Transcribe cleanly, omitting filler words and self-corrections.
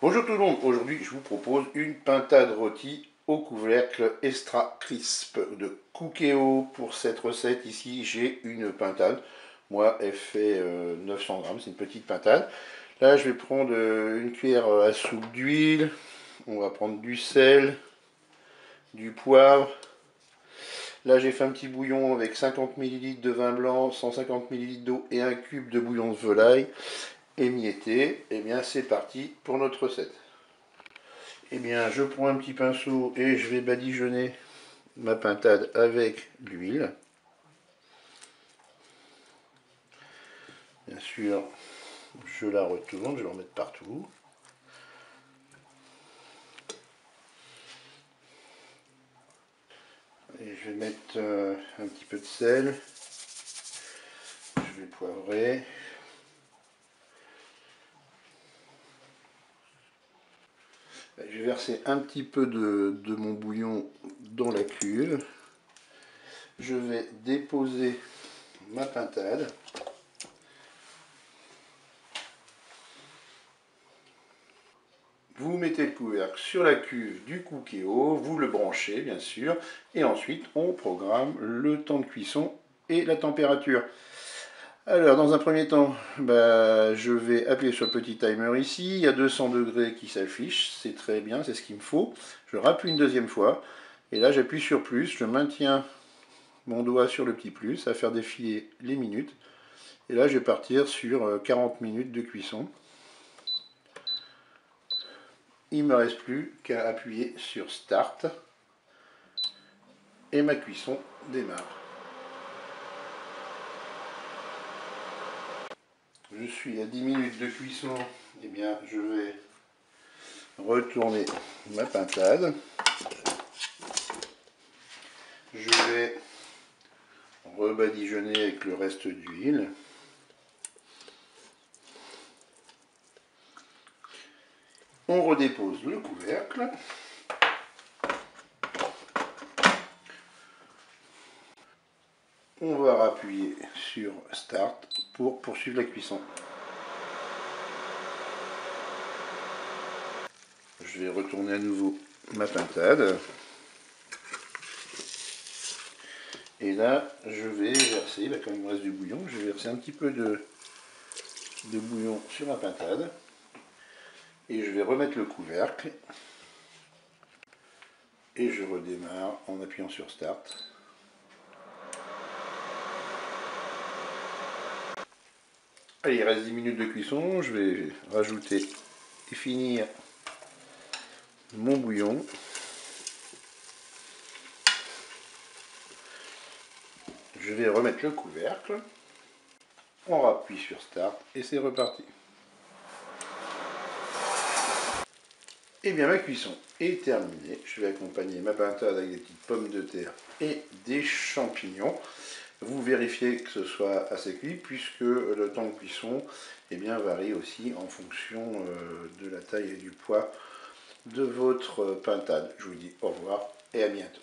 Bonjour tout le monde, aujourd'hui je vous propose une pintade rôtie au couvercle extra crisp de Cookéo. Pour cette recette ici j'ai une pintade, moi elle fait 900 grammes, c'est une petite pintade. Là je vais prendre une cuillère à soupe d'huile, on va prendre du sel, du poivre. Là j'ai fait un petit bouillon avec 50 ml de vin blanc, 150 ml d'eau et un cube de bouillon de volaille émietté. Et bien c'est parti pour notre recette. Eh bien, je prends un petit pinceau et je vais badigeonner ma pintade avec l'huile. Bien sûr, je la retourne, je vais en mettre partout. Et je vais mettre un petit peu de sel. Je vais poivrer. Je vais verser un petit peu de mon bouillon dans la cuve. Je vais déposer ma pintade. Vous mettez le couvercle sur la cuve du Cookéo, vous le branchez bien sûr, et ensuite on programme le temps de cuisson et la température. Alors dans un premier temps, je vais appuyer sur le petit timer ici, il y a 200 degrés qui s'affiche, c'est très bien, c'est ce qu'il me faut. Je rappuie une deuxième fois, et là j'appuie sur plus, je maintiens mon doigt sur le petit plus, ça va faire défiler les minutes. Et là je vais partir sur 40 minutes de cuisson. Il ne me reste plus qu'à appuyer sur Start et ma cuisson démarre. Je suis à 10 minutes de cuisson, et bien je vais retourner ma pintade. Je vais rebadigeonner avec le reste d'huile. On redépose le couvercle. On va appuyer sur Start pour poursuivre la cuisson. Je vais retourner à nouveau ma pintade. Et là, je vais verser, comme il me reste du bouillon, je vais verser un petit peu de bouillon sur ma pintade. Et je vais remettre le couvercle. Et je redémarre en appuyant sur Start. Allez, il reste 10 minutes de cuisson, je vais rajouter et finir mon bouillon. Je vais remettre le couvercle, on appuie sur Start et c'est reparti. Et bien ma cuisson est terminée, je vais accompagner ma pintade avec des petites pommes de terre et des champignons. Vous vérifiez que ce soit assez cuit puisque le temps de cuisson varie aussi en fonction de la taille et du poids de votre pintade. Je vous dis au revoir et à bientôt.